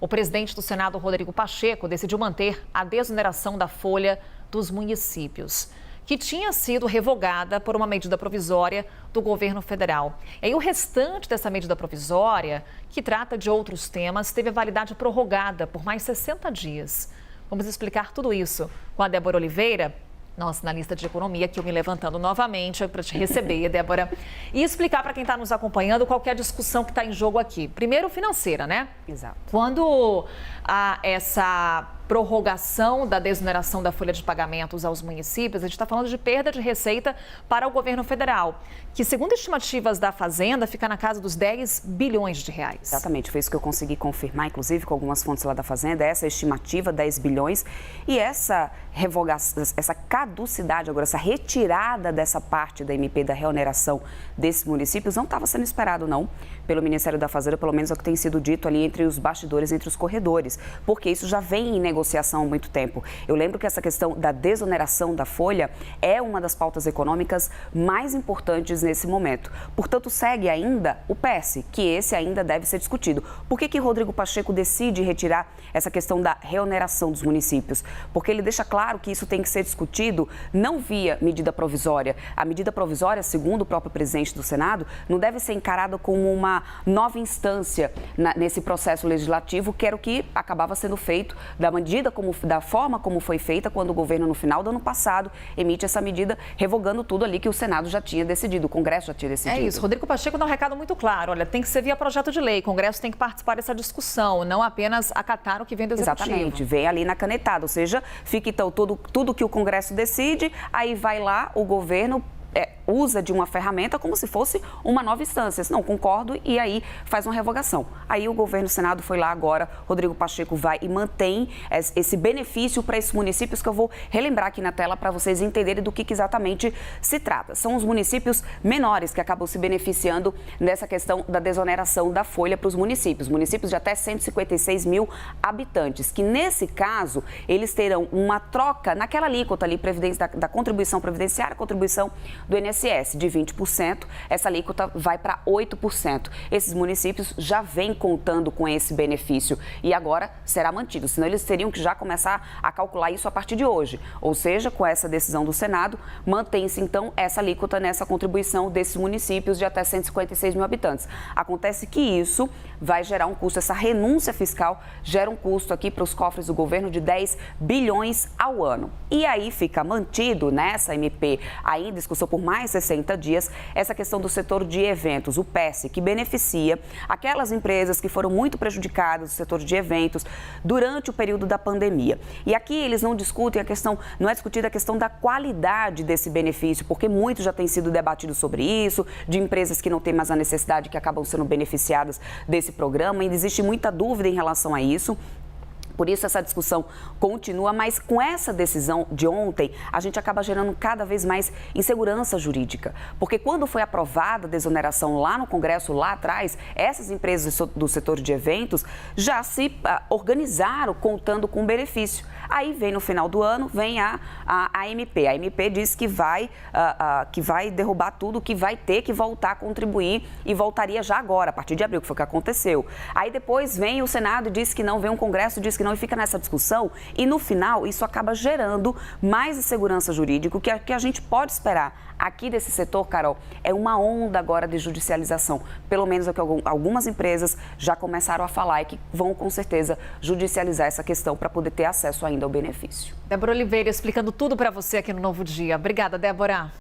O presidente do Senado, Rodrigo Pacheco, decidiu manter a desoneração da folha dos municípios, que tinha sido revogada por uma medida provisória do governo federal. E aí, o restante dessa medida provisória, que trata de outros temas, teve a validade prorrogada por mais 60 dias. Vamos explicar tudo isso com a Débora Oliveira, nossa analista de economia, que eu me levantando novamente para te receber, Débora, e explicar para quem está nos acompanhando qual que é a discussão que está em jogo aqui. Primeiro, financeira, né? Exato. Quando há essa prorrogação da desoneração da folha de pagamentos aos municípios, a gente está falando de perda de receita para o governo federal, que, segundo estimativas da Fazenda, fica na casa dos 10 bilhões de reais. Exatamente, foi isso que eu consegui confirmar, inclusive com algumas fontes lá da Fazenda, essa estimativa, 10 bilhões, e essa revogação, essa caducidade agora, essa retirada dessa parte da MP, da reoneração desses municípios, não estava sendo esperado, não, pelo Ministério da Fazenda, pelo menos é o que tem sido dito ali entre os bastidores, entre os corredores, porque isso já vem em negociação há muito tempo. Eu lembro que essa questão da desoneração da folha é uma das pautas econômicas mais importantes nesse momento. Portanto, segue ainda o PES, que esse ainda deve ser discutido. Por que Rodrigo Pacheco decide retirar essa questão da reoneração dos municípios? Porque ele deixa claro que isso tem que ser discutido não via medida provisória. A medida provisória, segundo o próprio presidente do Senado, não deve ser encarada como uma nova instância nesse processo legislativo, que era o que acabava sendo feito da forma como foi feita quando o governo, no final do ano passado, emite essa medida revogando tudo ali que o Senado já tinha decidido, o Congresso já tinha decidido. É isso, Rodrigo Pacheco dá um recado muito claro, olha, tem que ser via projeto de lei, o Congresso tem que participar dessa discussão, não apenas acatar o que vem do Executivo. Exatamente, vem ali na canetada, ou seja, fica então tudo que o Congresso decide, aí vai lá o governo usa de uma ferramenta como se fosse uma nova instância. Não, concordo, e aí faz uma revogação. Aí o governo, o Senado foi lá agora, Rodrigo Pacheco vai e mantém esse benefício para esses municípios, que eu vou relembrar aqui na tela para vocês entenderem do que exatamente se trata. São os municípios menores que acabam se beneficiando nessa questão da desoneração da folha para os municípios. Municípios de até 156 mil habitantes, que nesse caso, eles terão uma troca naquela alíquota ali da contribuição previdenciária, contribuição do INSS de 20%, essa alíquota vai para 8%. Esses municípios já vêm contando com esse benefício e agora será mantido, senão eles teriam que já começar a calcular isso a partir de hoje. Ou seja, com essa decisão do Senado, mantém-se então essa alíquota nessa contribuição desses municípios de até 156 mil habitantes. Acontece que isso vai gerar um custo, essa renúncia fiscal gera um custo aqui para os cofres do governo de 10 bilhões ao ano. E aí fica mantido nessa MP, aí em discussão por mais 60 dias, essa questão do setor de eventos, o PES, que beneficia aquelas empresas que foram muito prejudicadas do setor de eventos durante o período da pandemia. E aqui eles não discutem a questão, não é discutida a questão da qualidade desse benefício, porque muito já tem sido debatido sobre isso, de empresas que não têm mais a necessidade, que acabam sendo beneficiadas desse programa, ainda existe muita dúvida em relação a isso. Por isso essa discussão continua, mas com essa decisão de ontem, a gente acaba gerando cada vez mais insegurança jurídica. Porque quando foi aprovada a desoneração lá no Congresso, lá atrás, essas empresas do setor de eventos já se organizaram contando com benefício. Aí vem no final do ano, vem a MP. A MP diz que vai derrubar tudo, que vai ter que voltar a contribuir e voltaria já agora, a partir de abril, que foi o que aconteceu. Aí depois vem o Senado e diz que não, vem o Congresso e diz que não, e fica nessa discussão, e no final isso acaba gerando mais insegurança jurídica. O que a gente pode esperar aqui desse setor, Carol, é uma onda agora de judicialização. Pelo menos é o que algumas empresas já começaram a falar e que vão com certeza judicializar essa questão para poder ter acesso ainda ao benefício. Débora Oliveira explicando tudo para você aqui no Novo Dia. Obrigada, Débora.